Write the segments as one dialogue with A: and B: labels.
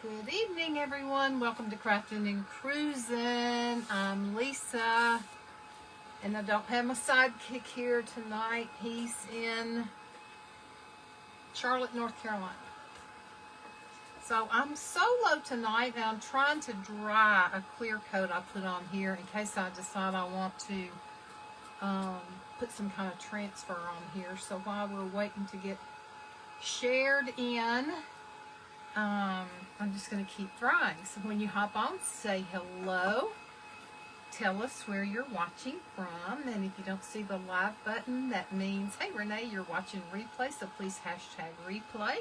A: Good evening, everyone. Welcome to Crafting and Cruising. I'm Lisa, and I don't have my sidekick here tonight. He's in Charlotte, North Carolina. So I'm solo tonight, and I'm trying to dry a clear coat I put on here in case I decide I want to put some kind of transfer on here. So while we're waiting to get shared in, I'm just going to keep drying. So when you hop on, say hello. Tell us where you're watching from. And if you don't see the live button, that means, hey, Renee, you're watching replay. So please hashtag replay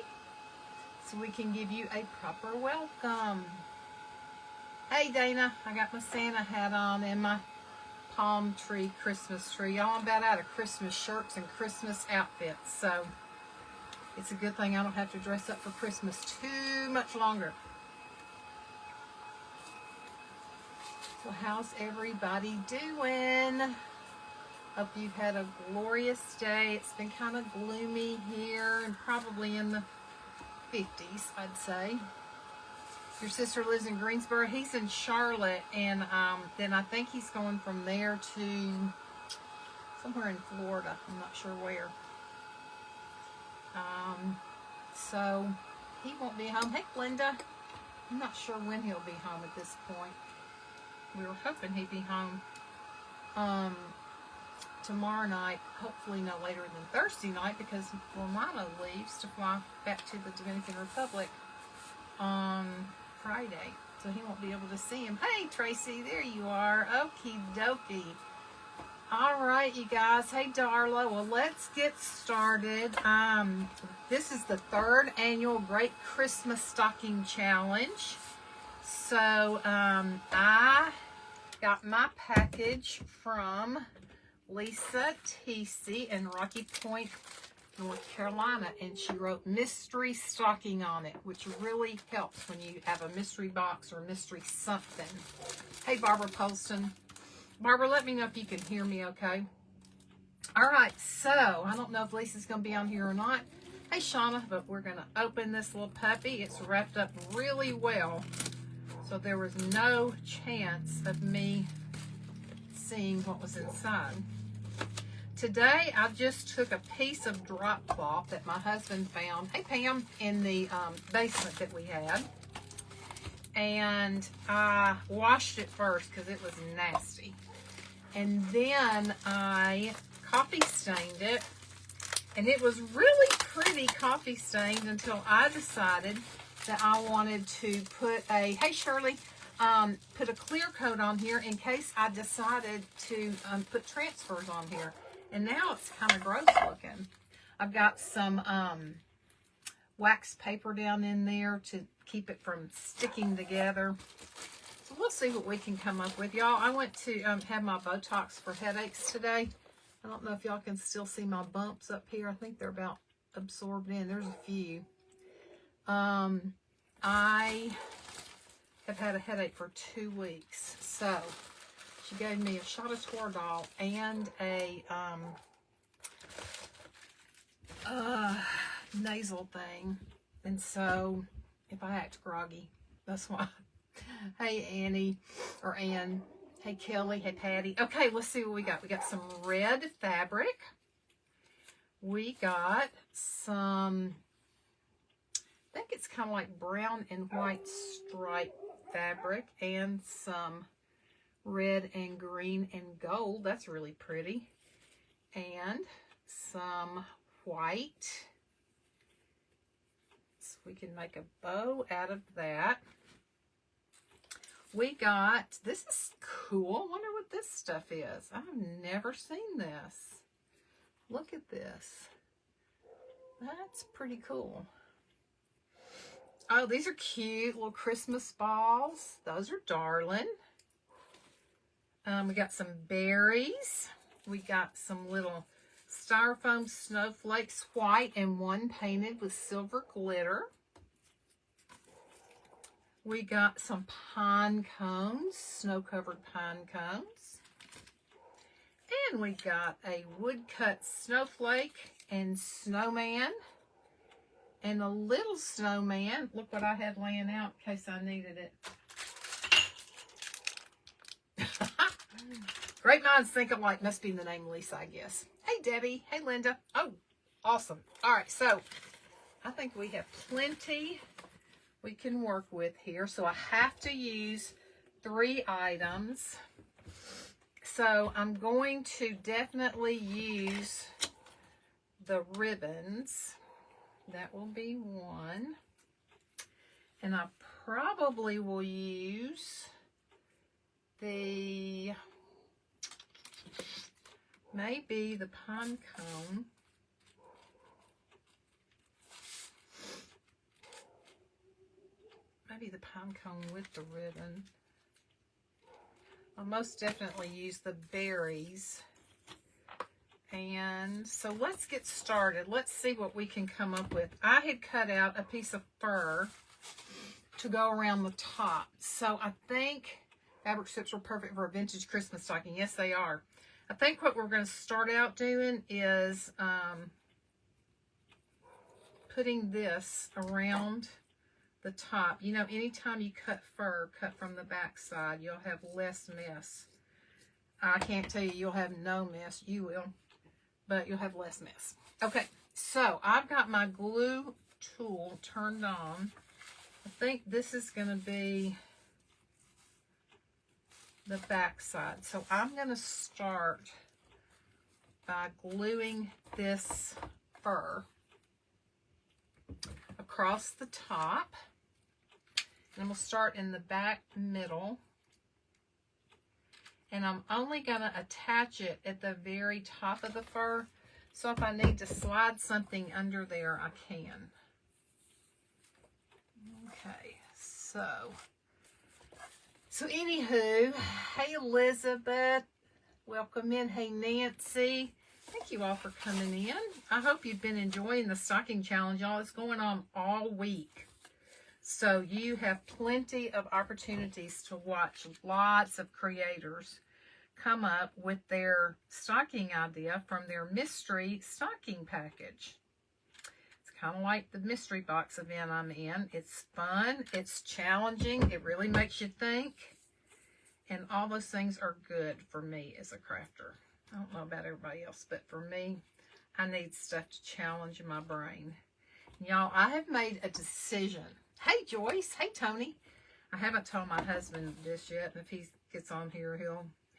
A: so we can give you a proper welcome. Hey, Dana, I got my Santa hat on and my palm tree Christmas tree. Y'all, I'm about out of Christmas shirts and Christmas outfits. So it's a good thing I don't have to dress up for Christmas too much longer. So how's everybody doing? Hope you've had a glorious day. It's been kind of gloomy here and probably in the 50s, I'd say. Your sister lives in Greensboro. He's in Charlotte, and then I think he's going from there to somewhere in Florida. I'm not sure where. So he won't be home. Hey, Glenda. I'm not sure when he'll be home at this point. We were hoping he'd be home tomorrow night, hopefully no later than Thursday night, because Romano leaves to fly back to the Dominican Republic on Friday. So he won't be able to see him. Hey, Tracy, there you are. Okie dokie. All right, you guys. Hey, Darla. Well, let's get started. This is the third annual Great Christmas Stocking Challenge. So, I got my package from Lisa Teesey in Rocky Point, North Carolina, and she wrote mystery stocking on it, which really helps when you have a mystery box or mystery something. Hey, Barbara Poston. Barbara, let me know if you can hear me okay. All right, so I don't know if Lisa's going to be on here or not. Hey, Shauna, but we're going to open this little puppy. It's wrapped up really well, so there was no chance of me seeing what was inside. Today, I just took a piece of drop cloth that my husband found, hey Pam, in the basement that we had. And I washed it first because it was nasty. And then I coffee stained it. And it was really pretty coffee stained until I decided that I wanted to put a, hey Shirley, put a clear coat on here in case I decided to put transfers on here. And now it's kind of gross looking. I've got some wax paper down in there to keep it from sticking together. So we'll see what we can come up with. Y'all, I went to have my Botox for headaches today. I don't know if y'all can still see my bumps up here. I think they're about absorbed in. There's a few. I have had a headache for 2 weeks. So she gave me a shot of Toradol and a nasal thing. And so if I act groggy, that's why. Hey, Annie, or Ann. Hey, Kelly. Hey, Patty. Okay, let's see what we got. We got some red fabric. We got some, I think it's kind of like brown and white striped fabric, and some red and green and gold. That's really pretty. And some white. So we can make a bow out of that. We got, this is cool. I wonder what this stuff is. I've never seen this. Look at this. That's pretty cool. Oh, these are cute little Christmas balls. Those are darling. We got some berries. We got some little styrofoam snowflakes, white and one painted with silver glitter. We got some pine cones, snow-covered pine cones. And we got a woodcut snowflake and snowman. And a little snowman. Look what I had laying out in case I needed it. Great minds think alike. Must be the name Lisa, I guess. Hey, Debbie. Hey, Linda. Oh, awesome. All right, so I think we have plenty we can work with here. So I have to use 3 items. So I'm going to definitely use the ribbons. That will be 1. And I probably will use the, maybe the pine cone. Maybe the pine cone with the ribbon. I'll most definitely use the berries. And so let's get started. Let's see what we can come up with. I had cut out a piece of fur to go around the top. So I think fabric strips were perfect for a vintage Christmas stocking. Yes, they are. I think what we're going to start out doing is putting this around the top. You know, anytime you cut fur, cut from the back side, you'll have less mess. I can't tell you you'll have no mess. You will, but you'll have less mess. Okay, so I've got my glue tool turned on. I think this is going to be the back side. So I'm going to start by gluing this fur across the top. And we'll start in the back middle. And I'm only going to attach it at the very top of the fur. So if I need to slide something under there, I can. Okay, so anywho, hey Elizabeth, welcome in. Hey Nancy, thank you all for coming in. I hope you've been enjoying the stocking challenge, y'all. It's going on all week. So you have plenty of opportunities to watch lots of creators come up with their stocking idea from their mystery stocking package. Kind of like the mystery box event I'm in. It's fun, it's challenging, it really makes you think, and all those things are good for me as a crafter. I don't know about everybody else, but for me, I need stuff to challenge my brain. Y'all, I have made a decision. Hey Joyce, hey Tony. I haven't told my husband this yet, and if he gets on here,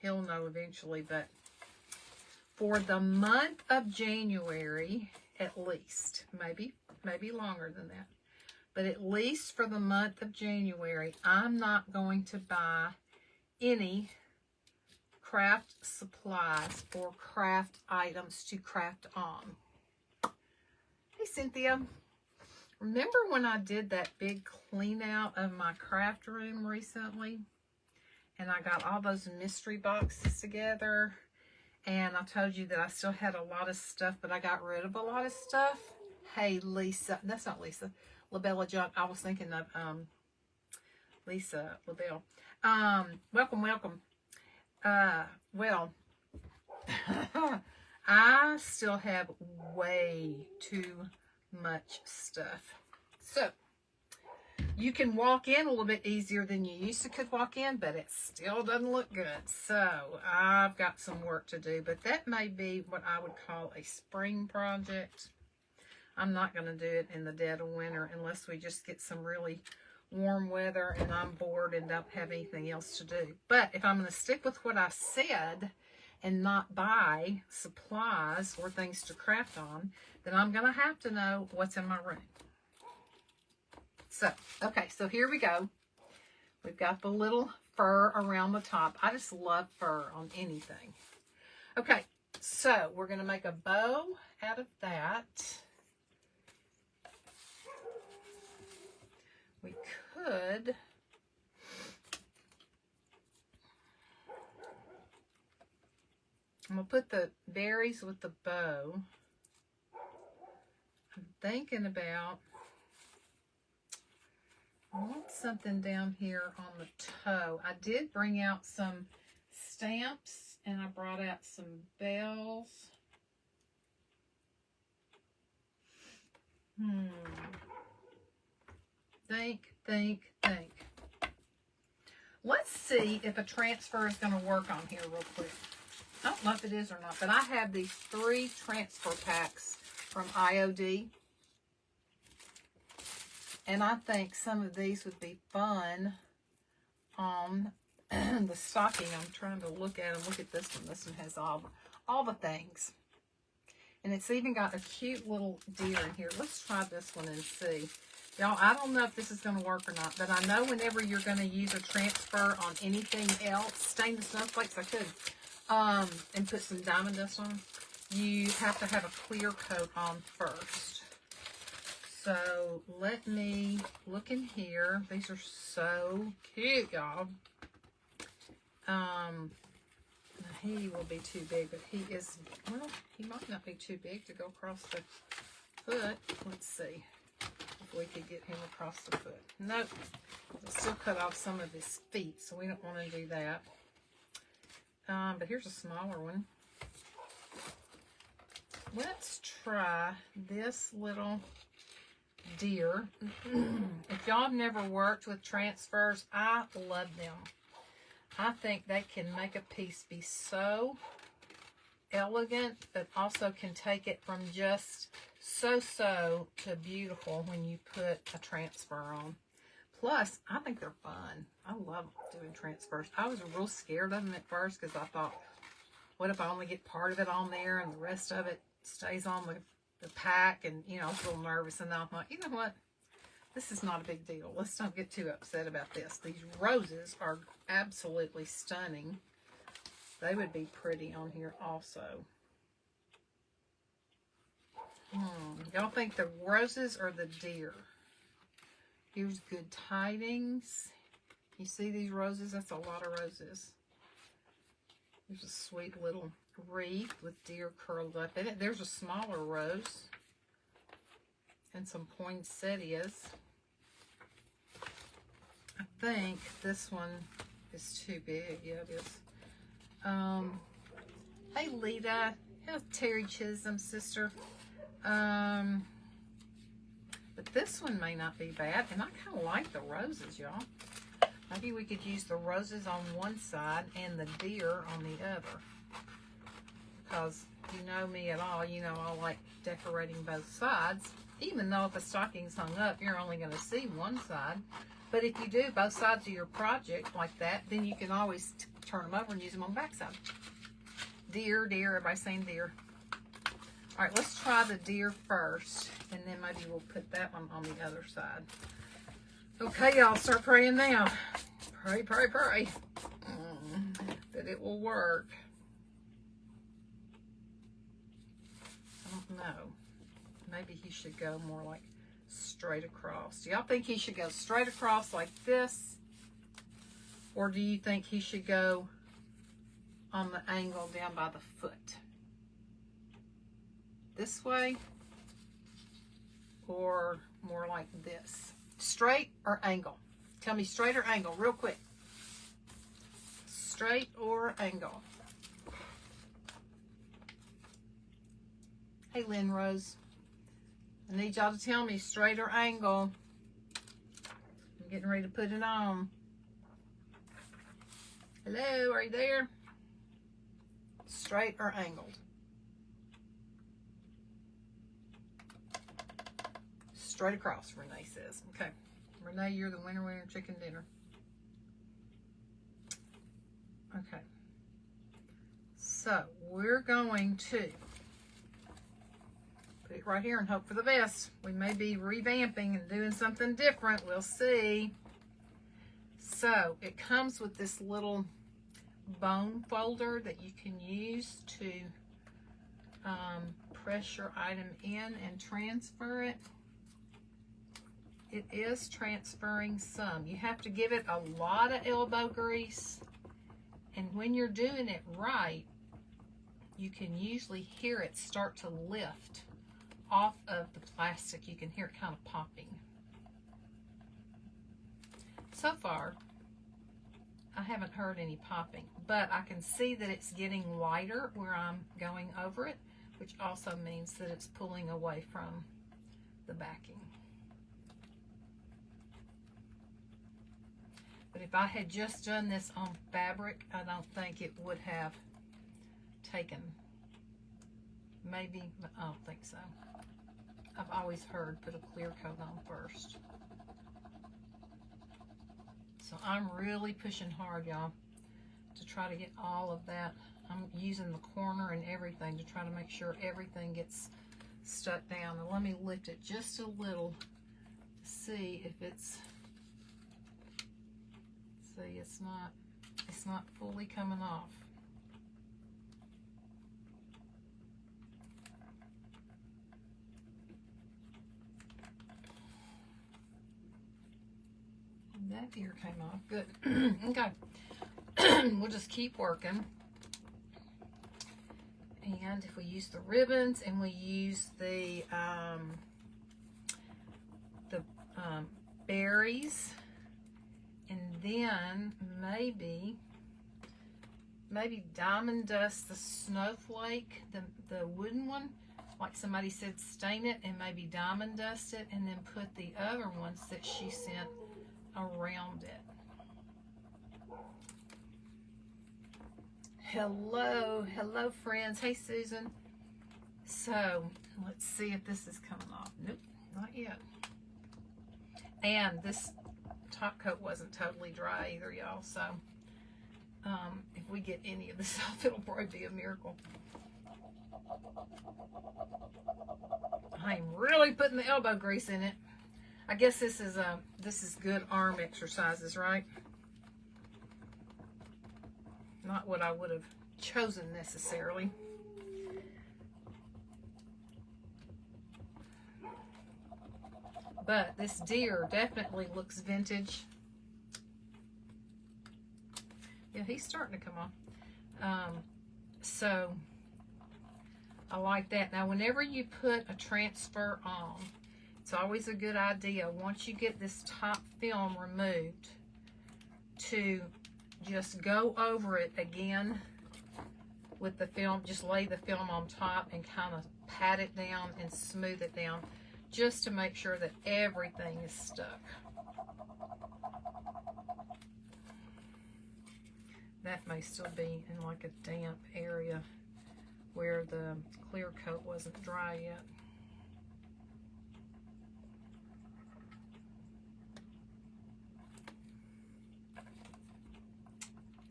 A: he'll know eventually, but for the month of January, at least, maybe longer than that, but at least for the month of January, I'm not going to buy any craft supplies or craft items to craft on. Hey Cynthia, remember when I did that big clean out of my craft room recently, and I got all those mystery boxes together? And I told you that I still had a lot of stuff, but I got rid of a lot of stuff. Hey, Lisa. That's not Lisa. LaBella Junk. I was thinking of Lisa LaBelle. Welcome, welcome. Well, I still have way too much stuff. So, you can walk in a little bit easier than you used to could walk in, but it still doesn't look good. So I've got some work to do, but that may be what I would call a spring project. I'm not going to do it in the dead of winter unless we just get some really warm weather and I'm bored and don't have anything else to do. But if I'm going to stick with what I said and not buy supplies or things to craft on, then I'm going to have to know what's in my room. So, okay, so here we go. We've got the little fur around the top. I just love fur on anything. Okay, so we're going to make a bow out of that. We could I'm going to put the berries with the bow. I'm thinking about, I want something down here on the toe. I did bring out some stamps and I brought out some bells. Think. Let's see if a transfer is going to work on here real quick. I don't know if it is or not, but I have these 3 transfer packs from IOD. And I think some of these would be fun on the stocking. I'm trying to look at them. Look at this one. This one has all the things. And it's even got a cute little deer in here. Let's try this one and see. Y'all, I don't know if this is going to work or not, but I know whenever you're going to use a transfer on anything else, stain the snowflakes, I could, and put some diamond dust on, you have to have a clear coat on first. So let me look in here. These are so cute, y'all. He will be too big, but he is, well, he might not be too big to go across the foot. Let's see if we could get him across the foot. Nope. We'll still cut off some of his feet, so we don't want to do that. But here's a smaller one. Let's try this little deer. If y'all have never worked with transfers, I love them. I think they can make a piece be so elegant, but also can take it from just so to beautiful when you put a transfer on. Plus, I think they're fun. I love doing transfers. I was real scared of them at first because I thought, what if I only get part of it on there and the rest of it stays on the pack? And, you know, I was a little nervous. And I thought, you know what? This is not a big deal. Let's not get too upset about this. These roses are absolutely stunning. They would be pretty on here also. Y'all think the roses or the deer? Here's Good Tidings. You see these roses? That's a lot of roses. There's a sweet little wreath with deer curled up in it. There's a smaller rose. And some poinsettias. I think this one is too big. Yeah, it is. Hey, Lita. Hey, Terry Chisholm's sister. But this one may not be bad. And I kind of like the roses, y'all. Maybe we could use the roses on one side and the deer on the other. Because if you know me at all, you know I like decorating both sides. Even though if a stocking's hung up, you're only going to see one side. But if you do both sides of your project like that, then you can always turn them over and use them on the back side. Deer, everybody's saying deer. All right, let's try the deer first, and then maybe we'll put that one on the other side. Okay, y'all, start praying now. Pray that it will work. I don't know. Maybe he should go more like straight across. Do y'all think he should go straight across like this? Or do you think he should go on the angle down by the foot? This way? Or more like this? Straight or angle? Tell me straight or angle real quick. Straight or angle? Hey, Lynn Rose. I need y'all to tell me straight or angle. I'm getting ready to put it on. Hello, are you there? Straight or angled? Straight across, Renee says. Okay. Renee, you're the winner chicken dinner. Okay. So, we're going to put it right here and hope for the best. We may be revamping and doing something different. We'll see. So, it comes with this little bone folder that you can use to press your item in and transfer it. It is transferring some. You have to give it a lot of elbow grease. And when you're doing it right, you can usually hear it start to lift off of the plastic. You can hear it kind of popping. So far, I haven't heard any popping, but I can see that it's getting lighter where I'm going over it, which also means that it's pulling away from the backing. But if I had just done this on fabric, I don't think it would have taken. Maybe, I don't think so. I've always heard put a clear coat on first. So I'm really pushing hard, y'all, to try to get all of that. I'm using the corner and everything to try to make sure everything gets stuck down. And let me lift it just a little to see if it's, see, it's not fully coming off. That ear came off. Good. Okay. We'll just keep working. And if we use the ribbons and we use the berries, and then maybe diamond dust the snowflake, the wooden one, like somebody said, stain it and maybe diamond dust it, and then put the other ones that she sent around it. Hello friends. Hey Susan. So let's see if this is coming off. Nope, not yet. And this top coat wasn't totally dry either, y'all, so if we get any of this off, it'll probably be a miracle. I'm really putting the elbow grease in it. I guess this is good arm exercises, right? Not what I would have chosen necessarily. But this deer definitely looks vintage. Yeah, he's starting to come on. So I like that. Now, whenever you put a transfer on, it's always a good idea, once you get this top film removed, to just go over it again with the film. Just lay the film on top and kind of pat it down and smooth it down, just to make sure that everything is stuck. That may still be in like a damp area where the clear coat wasn't dry yet.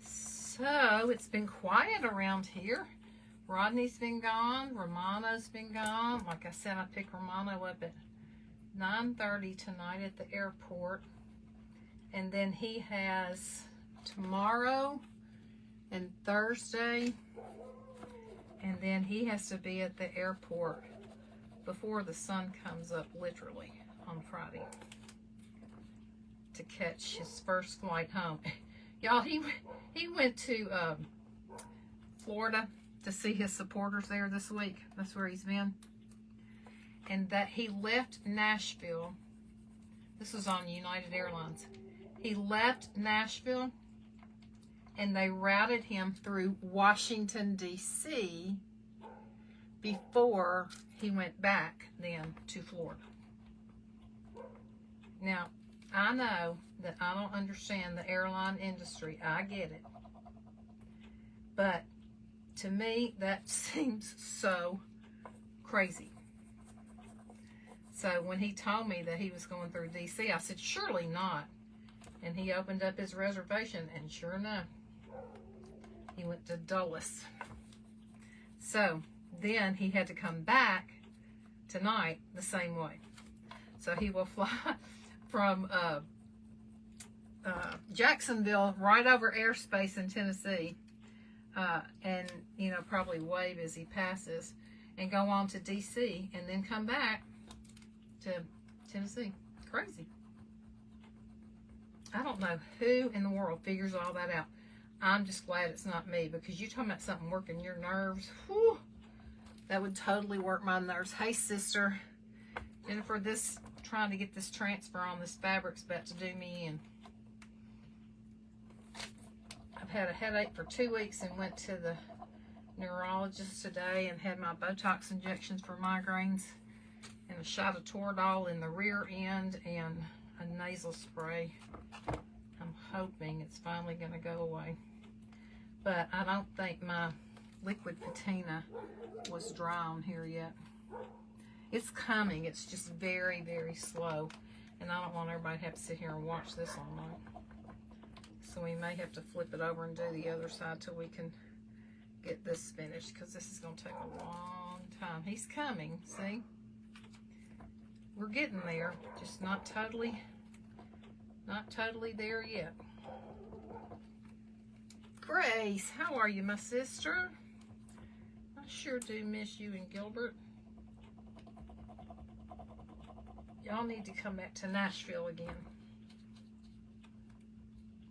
A: So it's been quiet around here. Rodney's been gone. Romano's been gone. Like I said, I picked Romano up at 9:30 tonight at the airport. And then he has tomorrow and Thursday. And then he has to be at the airport before the sun comes up, literally, on Friday, to catch his first flight home. Y'all, he went to Florida to see his supporters there this week. That's where he's been. And that he left Nashville. This was on United Airlines. He left Nashville and they routed him through Washington, D.C. before he went back then to Florida. Now, I know that I don't understand the airline industry. I get it. But to me, that seems so crazy. So when he told me that he was going through D.C., I said, surely not. And he opened up his reservation, and sure enough, he went to Dulles. So then he had to come back tonight the same way. So he will fly from Jacksonville right over airspace in Tennessee, and probably wave as he passes, and go on to DC, and then come back to Tennessee. Crazy. I don't know who in the world figures all that out. I'm just glad it's not me, because you're talking about something working your nerves. Whew, that would totally work my nerves. Hey, sister. Jennifer, trying to get this transfer on this fabric's about to do me in. I've had a headache for 2 weeks and went to the neurologist today and had my Botox injections for migraines. and a shot of Toradol in the rear end and a nasal spray. I'm hoping it's finally going to go away. But I don't think my liquid patina was dry on here yet. It's coming. It's just very, very slow. And I don't want everybody to have to sit here and watch this all night. So we may have to flip it over and do the other side till we can get this finished, because this is going to take a long time. He's coming, see? We're getting there, just not totally there yet. Grace, how are you, my sister? I sure do miss you and Gilbert. Y'all need to come back to Nashville again.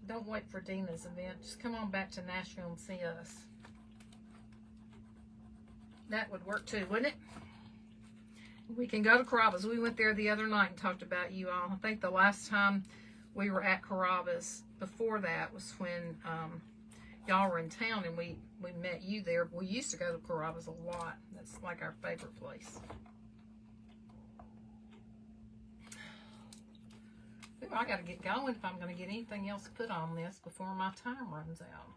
A: Don't wait for Dina's event. Just come on back to Nashville and see us. That would work too, wouldn't it? We can go to Carrabba's. We went there the other night and talked about you all. I think the last time we were at Carrabba's before that was when y'all were in town, and we met you there. We used to go to Carrabba's a lot. That's like our favorite place. Ooh, I got to get going if I'm going to get anything else put on this before my time runs out.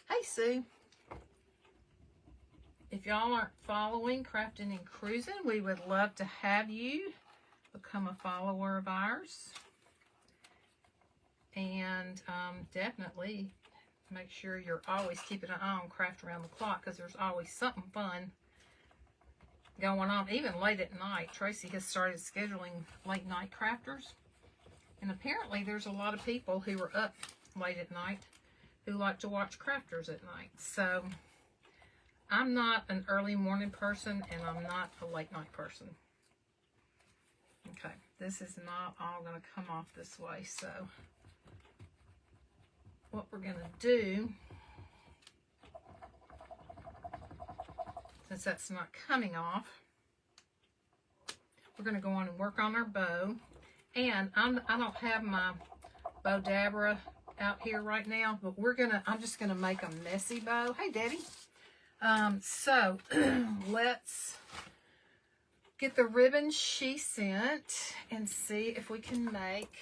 A: Hey, Sue. If y'all aren't following Crafting and Cruising, we would love to have you become a follower of ours. And definitely make sure you're always keeping an eye on Craft Around the Clock, because there's always something fun going on, even late at night. Tracy has started scheduling late night crafters. And apparently there's a lot of people who are up late at night who like to watch crafters at night. So I'm not an early morning person, and I'm not a late night person. Okay, this is not all going to come off this way. So what we're going to do, since that's not coming off, we're going to go on and work on our bow. And I don't have my bow dabra out here right now, but I'm just gonna make a messy bow. Hey, Daddy. So let's get the ribbon she sent and see if we can make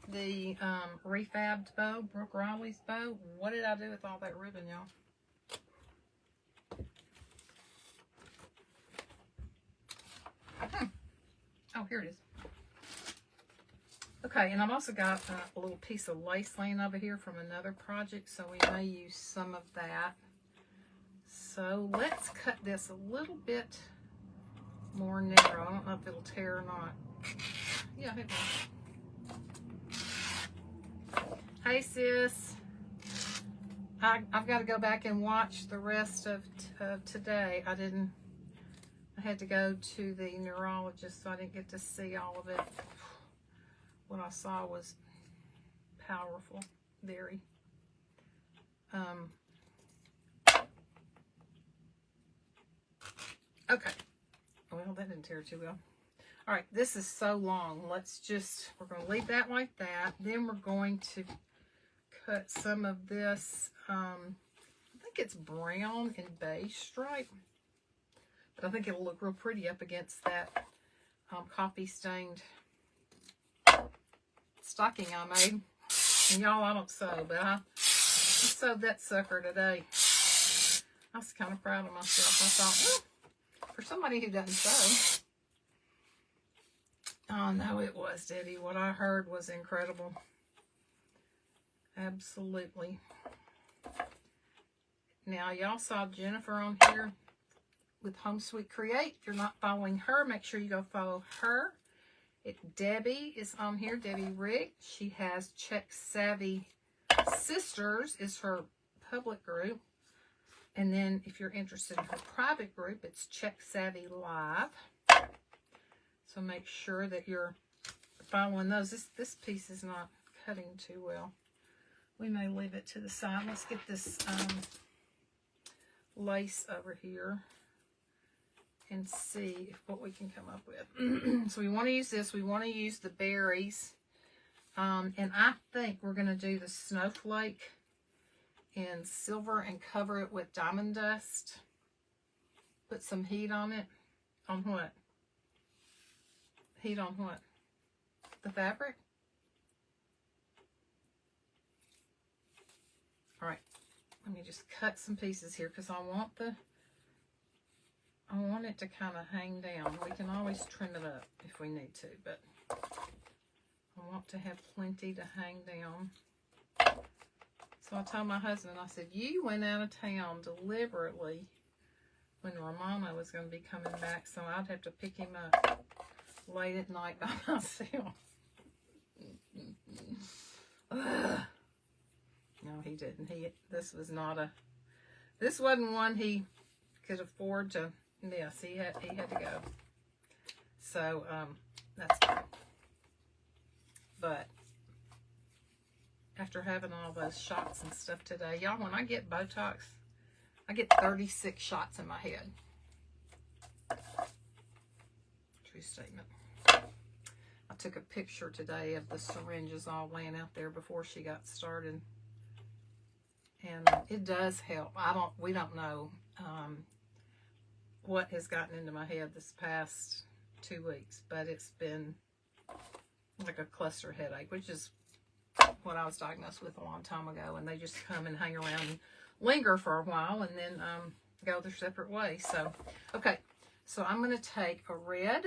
A: the refabbed bow, Brooke Riley's bow. What did I do with all that ribbon, y'all? Oh, here it is. Okay, and I've also got a little piece of lace laying over here from another project, so we may use some of that. So let's cut this a little bit more narrow. I don't know if it'll tear or not. Yeah, it will. Hey, sis. I've got to go back and watch the rest of today. I had to go to the neurologist, so I didn't get to see all of it. What I saw was powerful, very. Okay. Well, that didn't tear too well. All right, this is so long. We're going to leave that like that. Then we're going to cut some of this, I think it's brown and beige stripe. But I think it'll look real pretty up against that coffee stained stocking I made. And y'all, I don't sew, but I sewed that sucker today. I was kind of proud of myself. I thought, well, for somebody who doesn't sew. Oh, no, it was, Debbie. What I heard was incredible. Absolutely. Now, y'all saw Jennifer on here with Home Sweet Create. If you're not following her, make sure you go follow her. Debbie is on here, Debbie Rick. She has Check Savvy Sisters is her public group. And then if you're interested in her private group, it's Check Savvy Live. So make sure that you're following those. This piece is not cutting too well. We may leave it to the side. Let's get this lace over here and see what we can come up with. So we want to use this. We want to use the berries. And I think we're going to do the snowflake in silver and cover it with diamond dust. Put some heat on it. On what? Heat on what? The fabric? All right. Let me just cut some pieces here because I want it to kind of hang down. We can always trim it up if we need to, but I want to have plenty to hang down. So I told my husband, I said, you went out of town deliberately when Romano was going to be coming back, so I'd have to pick him up late at night by myself. No, he didn't. This wasn't one he could afford to miss. He had to go. So, that's good. But after having all those shots and stuff today, y'all, when I get Botox, I get 36 shots in my head. True statement. I took a picture today of the syringes all laying out there before she got started. And it does help. We don't know what has gotten into my head this past 2 weeks, but it's been like a cluster headache, which is what I was diagnosed with a long time ago. And they just come and hang around and linger for a while and then go their separate ways. So, okay. So I'm going to take a red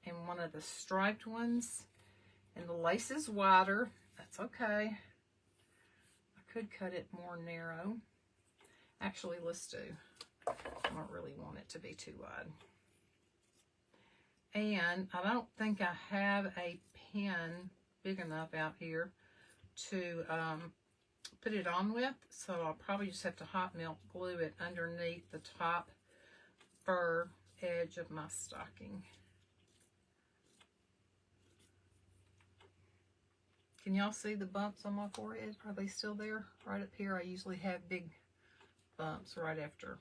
A: and one of the striped ones, and the lace is wider. That's okay. I could cut it more narrow. Actually, let's do. I don't really want it to be too wide. And I don't think I have a pen big enough out here to put it on with, so I'll probably just have to hot melt glue it underneath the top fur edge of my stocking. Can y'all see the bumps on my forehead? Are they still there? Right up here, I usually have big bumps right after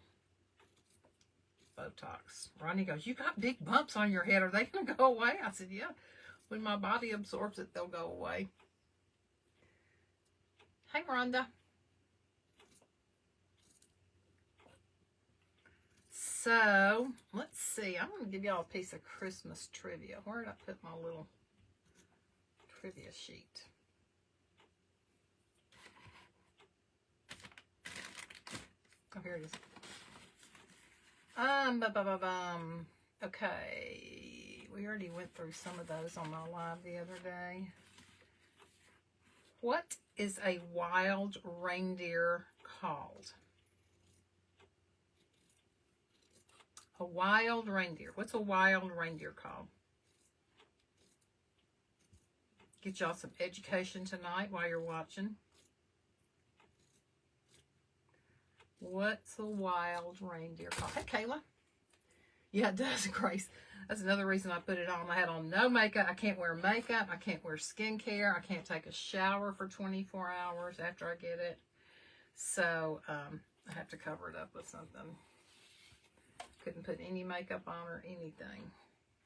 A: Botox. Ronnie goes, you got big bumps on your head. Are they going to go away? I said, yeah. When my body absorbs it, they'll go away. Hey, Rhonda. So, let's see. I'm going to give y'all a piece of Christmas trivia. Where did I put my little trivia sheet? Oh, here it is. Okay. We already went through some of those on my live the other day. What is a wild reindeer called? A wild reindeer. What's a wild reindeer called? Get y'all some education tonight while you're watching. What's a wild reindeer called? Hey, Kayla. Yeah, it does, Grace. That's another reason I put it on. I had on no makeup. I can't wear makeup. I can't wear skincare. I can't take a shower for 24 hours after I get it. So, I have to cover it up with something. Couldn't put any makeup on or anything.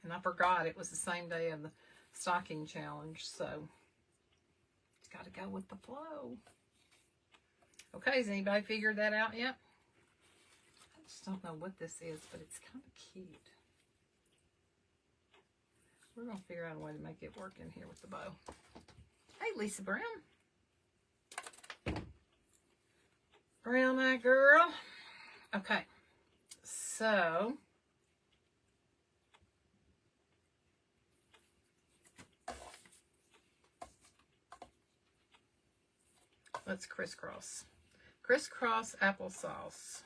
A: And I forgot it was the same day of the stocking challenge. So, it's got to go with the flow. Okay, has anybody figured that out yet? I just don't know what this is, but it's kind of cute. We're going to figure out a way to make it work in here with the bow. Hey, Lisa Brown. Brown-eyed girl. Okay, so let's crisscross. Crisscross applesauce.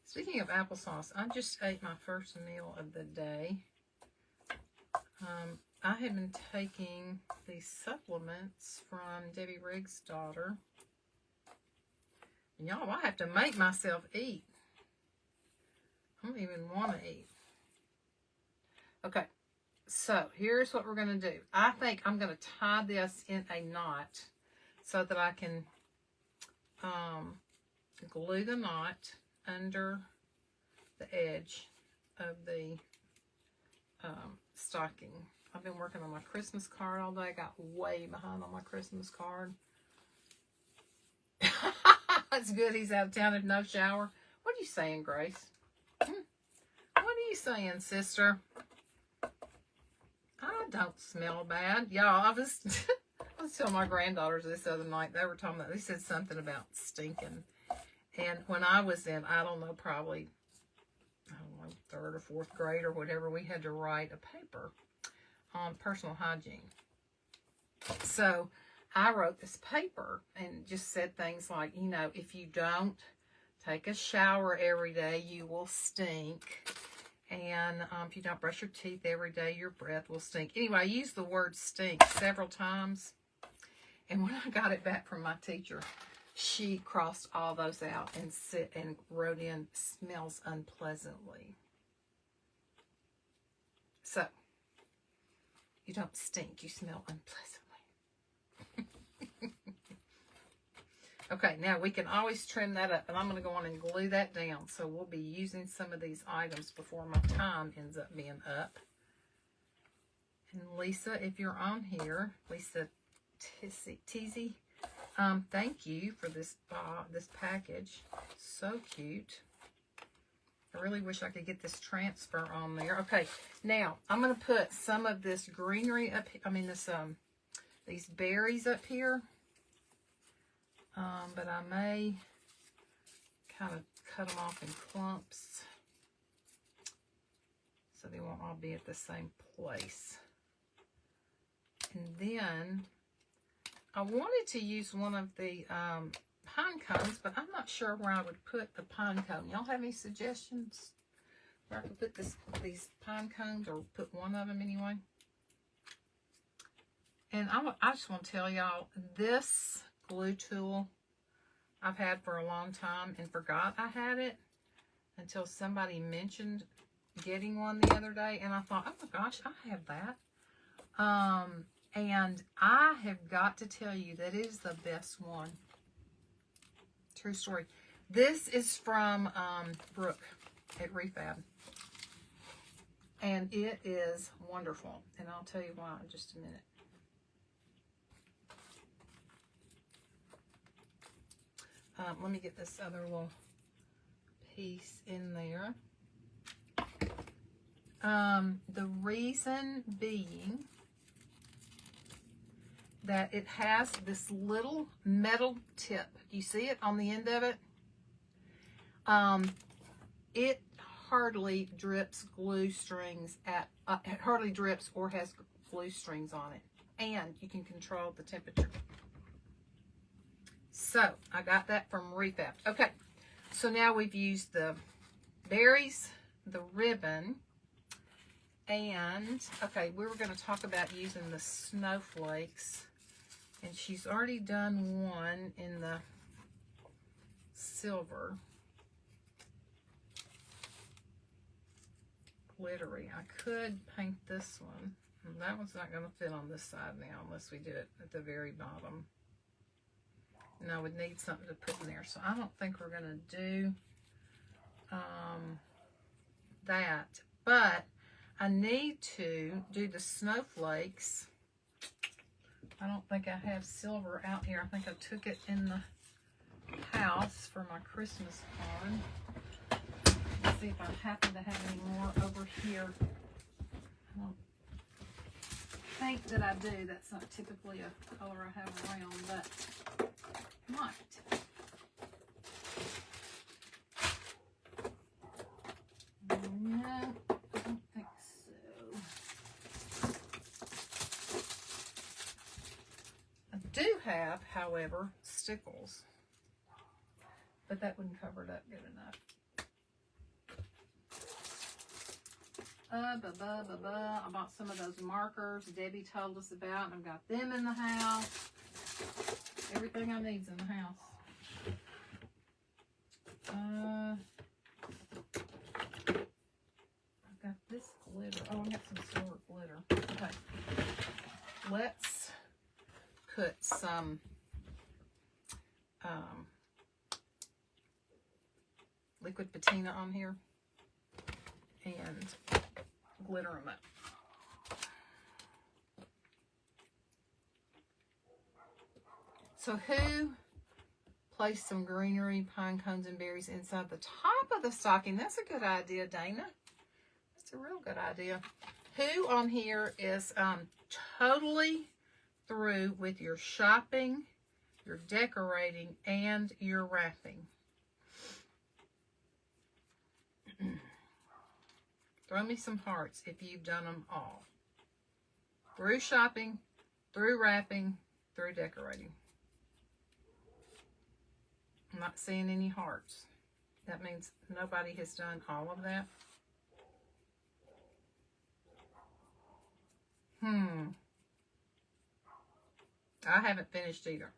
A: Speaking of applesauce, I just ate my first meal of the day. I have been taking these supplements from Debbie Riggs' daughter. And y'all, I have to make myself eat. I don't even want to eat. Okay, so here's what we're going to do. I think I'm going to tie this in a knot so that I can glue the knot under the edge of the stocking. I've been working on my Christmas card all day. I got way behind on my Christmas card. That's good. He's out of town and no shower. What are you saying, Grace? What are you saying, sister? I don't smell bad. Y'all, I was telling my granddaughters this other night. They were talking about, they said something about stinking. And when I was in, I don't know, probably, I don't know, 3rd or 4th grade or whatever, we had to write a paper on personal hygiene. So I wrote this paper and just said things like, you know, if you don't take a shower every day, you will stink. And if you don't brush your teeth every day, your breath will stink. Anyway, I used the word stink several times. And when I got it back from my teacher, she crossed all those out and wrote in smells unpleasantly. So, you don't stink, you smell unpleasantly. Okay, now we can always trim that up, and I'm going to go on and glue that down. So we'll be using some of these items before my time ends up being up. And Lisa, if you're on here, Lisa Teasy, thank you for this package. So cute. I really wish I could get this transfer on there. Okay, now I'm going to put some of this greenery up. I mean these berries up here. But I may kind of cut them off in clumps so they won't all be at the same place. And then I wanted to use one of the pine cones, but I'm not sure where I would put the pine cone. Y'all have any suggestions where I could put these pine cones, or put one of them anyway? And I just want to tell y'all, this glue tool I've had for a long time and forgot I had it until somebody mentioned getting one the other day, and I thought, oh my gosh, I have that. And I have got to tell you that it is the best one. True story. This is from Brooke at Refab, and it is wonderful, and I'll tell you why in just a minute. Let me get this other little piece in there. The reason being that it has this little metal tip. You see it on the end of it? It hardly drips glue strings it hardly drips or has glue strings on it. And you can control the temperature. So, I got that from Refab. Okay, so now we've used the berries, the ribbon, and, okay, we were going to talk about using the snowflakes. And she's already done one in the silver. Glittery. I could paint this one. That one's not going to fit on this side now unless we do it at the very bottom. And I would need something to put in there. So I don't think we're going to do that. But I need to do the snowflakes. I don't think I have silver out here. I think I took it in the house for my Christmas card. Let's see if I happen to have any more over here. I don't think that I do. That's not typically a color I have around, but might. No, I don't think so. I do have, however, stickles, but that wouldn't cover it up good enough. I bought some of those markers Debbie told us about, and I've got them in the house. Everything I need's in the house. I've got this glitter. Oh, I got some silver glitter. Okay. Let's put some liquid patina on here and glitter them up. So who place some greenery, pine cones, and berries inside the top of the stocking. That's a good idea, Dana. That's a real good idea. Who on here is totally through with your shopping, your decorating, and your wrapping? Throw me some hearts if you've done them all. Through shopping, through wrapping, through decorating. I'm not seeing any hearts. That means nobody has done all of that. I haven't finished either.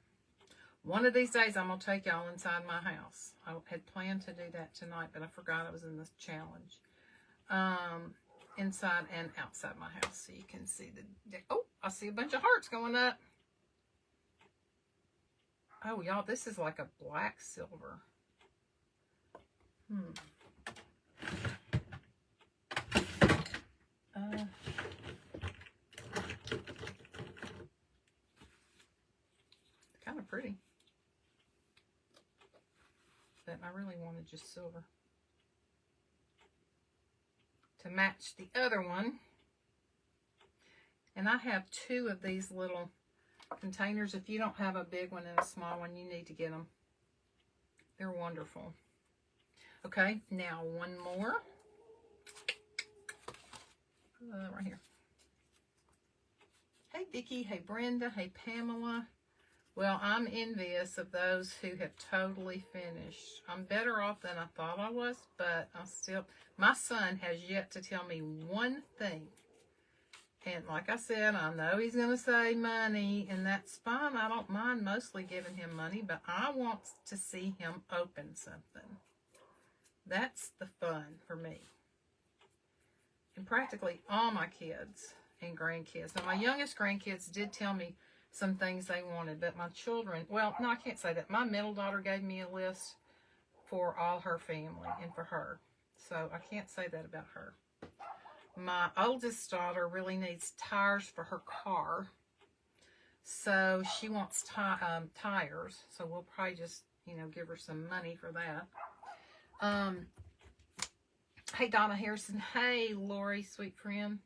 A: One of these days, I'm going to take y'all inside my house. I had planned to do that tonight, but I forgot I was in this challenge. Inside and outside my house, so you can see the... Oh, I see a bunch of hearts going up. Oh, y'all, this is like a black silver. Kind of pretty. But I really wanted just silver to match the other one. And I have two of these little containers. If you don't have a big one and a small one, you need to get them. They're wonderful. Okay, now one more. Right here. Hey Vicki, hey Brenda, hey Pamela. Well, I'm envious of those who have totally finished. I'm better off than I thought I was, but my son has yet to tell me one thing. And like I said, I know he's going to say money, and that's fine. I don't mind mostly giving him money, but I want to see him open something. That's the fun for me. And practically all my kids and grandkids. Now, my youngest grandkids did tell me some things they wanted, but my children, well, no, I can't say that. My middle daughter gave me a list for all her family and for her. So I can't say that about her. My oldest daughter really needs tires for her car. So she wants tires. So we'll probably just, give her some money for that. Hey, Donna Harrison. Hey, Lori, sweet friend.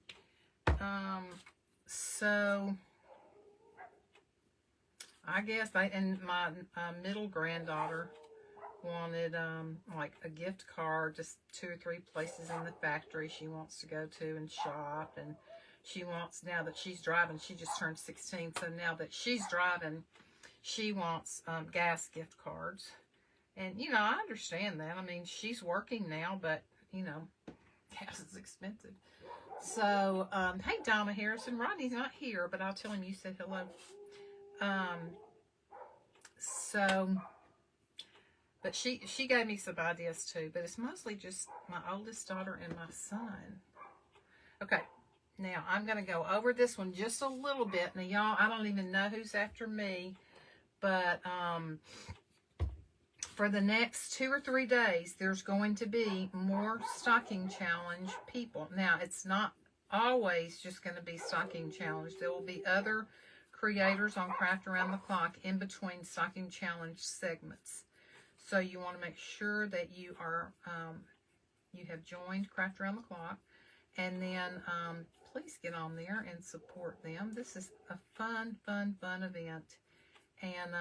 A: So I guess and my middle granddaughter wanted like a gift card, just 2 or 3 places in the factory she wants to go to and shop. And she wants, now that she's driving, she just turned 16, so now that she's driving, she wants gas gift cards. And I understand that. I mean, she's working now, but gas is expensive. So hey, Donna Harrison. Rodney's not here, but I'll tell him you said hello. But she gave me some ideas too, but it's mostly just my oldest daughter and my son. Okay, now I'm going to go over this one just a little bit. Now, y'all, I don't even know who's after me, but for the next 2 or 3 days, there's going to be more stocking challenge people. Now, it's not always just going to be stocking challenge. There will be other creators on Craft Around the Clock in between stocking challenge segments. So you want to make sure that you are you have joined Craft Around the Clock, and then please get on there and support them. This is a fun event, and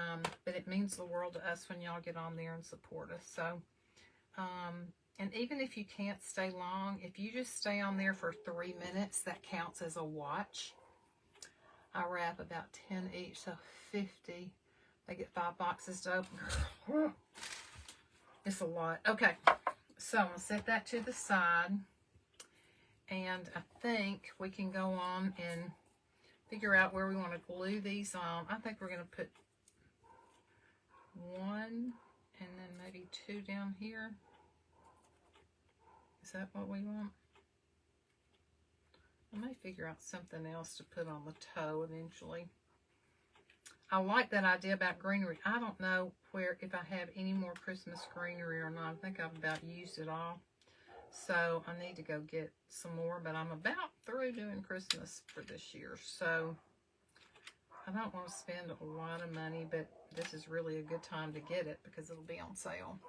A: but it means the world to us when y'all get on there and support us. So and even if you can't stay long, if you just stay on there for 3 minutes, that counts as a watch. I wrap about 10 each, so 50. They get 5 boxes to open. It's a lot. Okay, so I'm going to set that to the side. And I think we can go on and figure out where we want to glue these on. I think we're going to put 1 and then maybe 2 down here. Is that what we want? I may figure out something else to put on the toe eventually. I like that idea about greenery. I don't know if I have any more Christmas greenery or not. I think I've about used it all. So I need to go get some more, but I'm about through doing Christmas for this year. So I don't want to spend a lot of money, but this is really a good time to get it because it'll be on sale.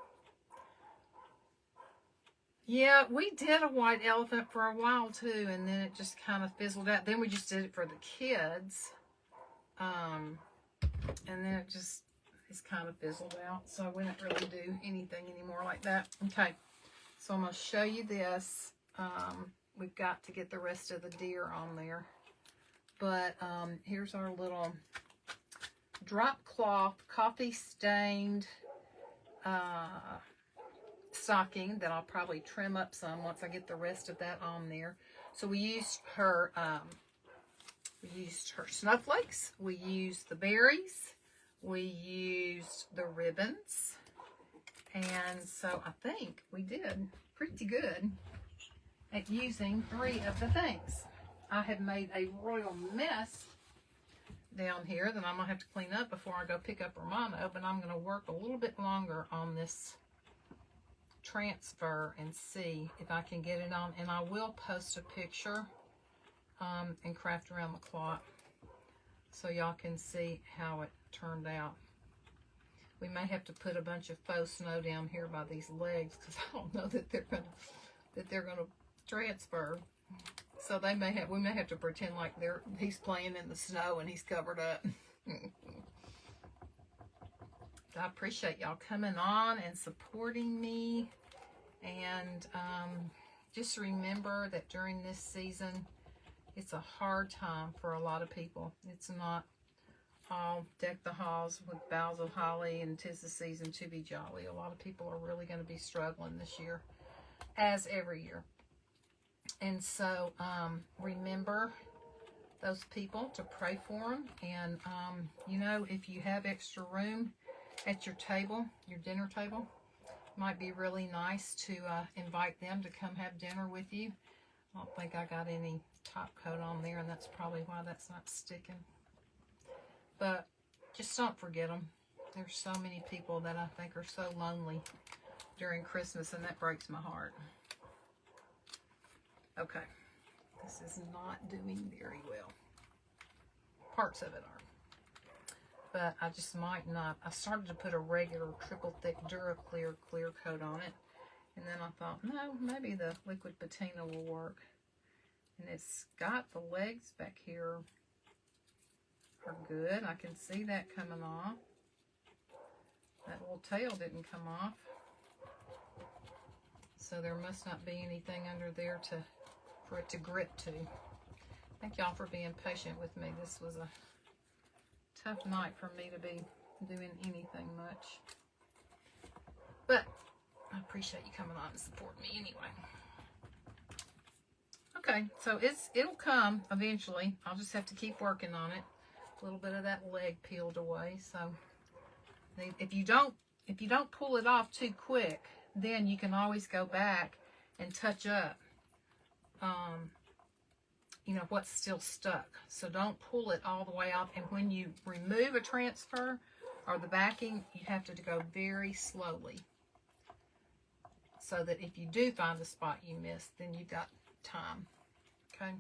A: Yeah, we did a white elephant for a while too, and then it just kind of fizzled out. Then we just did it for the kids. And then it's kind of fizzled out. So we don't really do anything anymore like that. Okay, so I'm going to show you this. We've got to get the rest of the deer on there. But here's our little drop cloth, coffee stained stocking that I'll probably trim up some once I get the rest of that on there. So we used her snowflakes, we used the berries, we used the ribbons, and so I think we did pretty good at using 3 of the things. I have made a royal mess down here that I'm going to have to clean up before I go pick up Romano, but I'm going to work a little bit longer on this transfer and see if I can get it on, and I will post a picture in Craft Around the Clock so y'all can see how it turned out. We may have to put a bunch of faux snow down here by these legs because I don't know that they're gonna transfer. So we may have to pretend like he's playing in the snow and he's covered up. I appreciate y'all coming on and supporting me, and just remember that during this season it's a hard time for a lot of people. It's not all deck the halls with boughs of holly and 'tis the season to be jolly. A lot of people are really going to be struggling this year, as every year. And so remember those people to pray for them. And you know, if you have extra room at your table, your dinner table, might be really nice to invite them to come have dinner with you. I don't think I got any top coat on there, and that's probably why that's not sticking. But just don't forget them. There's so many people that I think are so lonely during Christmas, and that breaks my heart. Okay, this is not doing very well. Parts of it are. But I just might not. I started to put a regular triple thick Duraclear clear coat on it. And then I thought, no, maybe the liquid patina will work. And it's got the legs back here are good. I can see that coming off. That little tail didn't come off. So there must not be anything under there for it to grip to. Thank y'all for being patient with me. This was a tough night for me to be doing anything much. But I appreciate you coming on and supporting me anyway. Okay, so it'll come eventually. I'll just have to keep working on it. A little bit of that leg peeled away. So if you don't pull it off too quick, then you can always go back and touch up you know, what's still stuck. So don't pull it all the way off. And when you remove a transfer or the backing, you have to go very slowly, so that if you do find a spot you missed, then you've got time. Okay,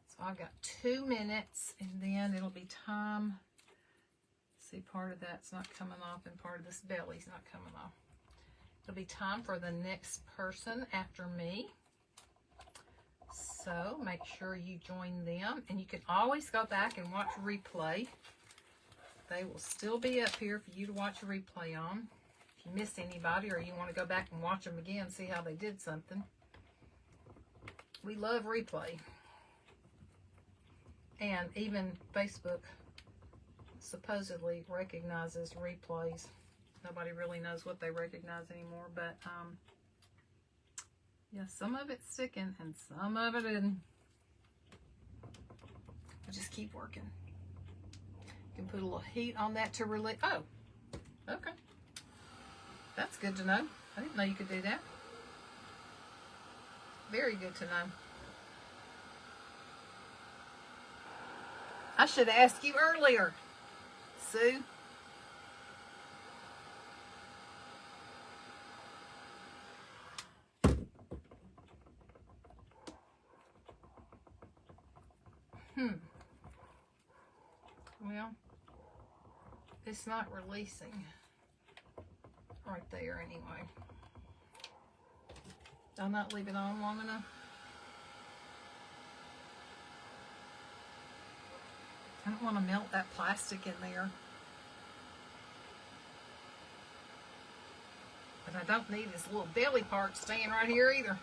A: so I've got 2 minutes, and then it'll be time. See, part of that's not coming off, and part of this belly's not coming off. It'll be time for the next person after me. So make sure you join them, and you can always go back and watch replay. They will still be up here for you to watch a replay on. If you missed anybody, or you want to go back and watch them again, see how they did something. We love replay. And even Facebook supposedly recognizes replays. Nobody really knows what they recognize anymore, but yeah, some of it's sticking and some of it isn't. But just keep working. You can put a little heat on that to release. Oh, okay. That's good to know. I didn't know you could do that. Very good to know. I should have asked you earlier, Sue. Well, it's not releasing right there anyway. Did I not leave it on long enough? I don't want to melt that plastic in there. But I don't need his little belly part staying right here either.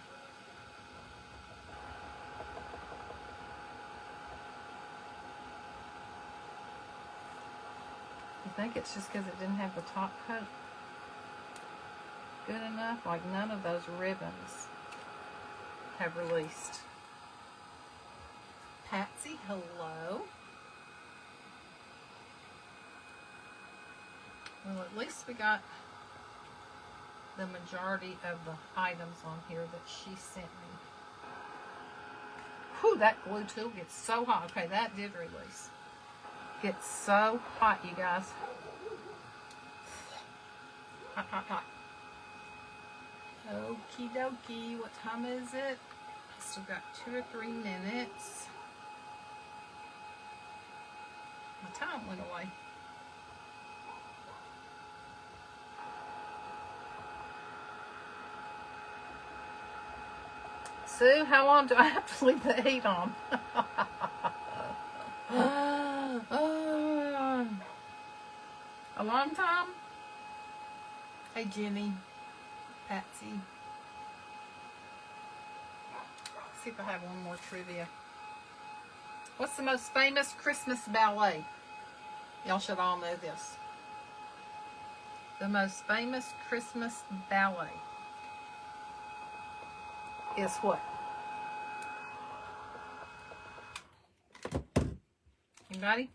A: I think it's just because it didn't have the top coat good enough. Like none of those ribbons have released. Patsy, hello. Well, at least we got the majority of the items on here that she sent me. Whew, that glue tool gets so hot. Okay, that did release. Gets so hot, you guys. Hot, hot, hot. Okie dokie. What time is it? I still got 2 or 3 minutes. My time went away. Sue, how long do I have to leave the heat on? A long time? Hey, Jenny. Patsy. Let's see if I have one more trivia. What's the most famous Christmas ballet? Y'all should all know this. The most famous Christmas ballet is what? Anybody?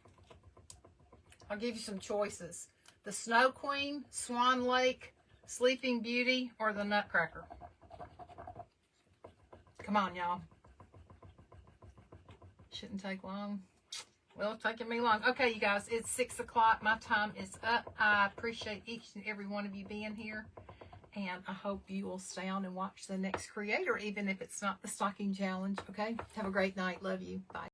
A: I'll give you some choices. The Snow Queen, Swan Lake, Sleeping Beauty, or the Nutcracker. Come on, y'all. Shouldn't take long. Well, it's taking me long. Okay, you guys, it's 6 o'clock. My time is up. I appreciate each and every one of you being here. And I hope you will stay on and watch the next creator, even if it's not the stocking challenge. Okay? Have a great night. Love you. Bye.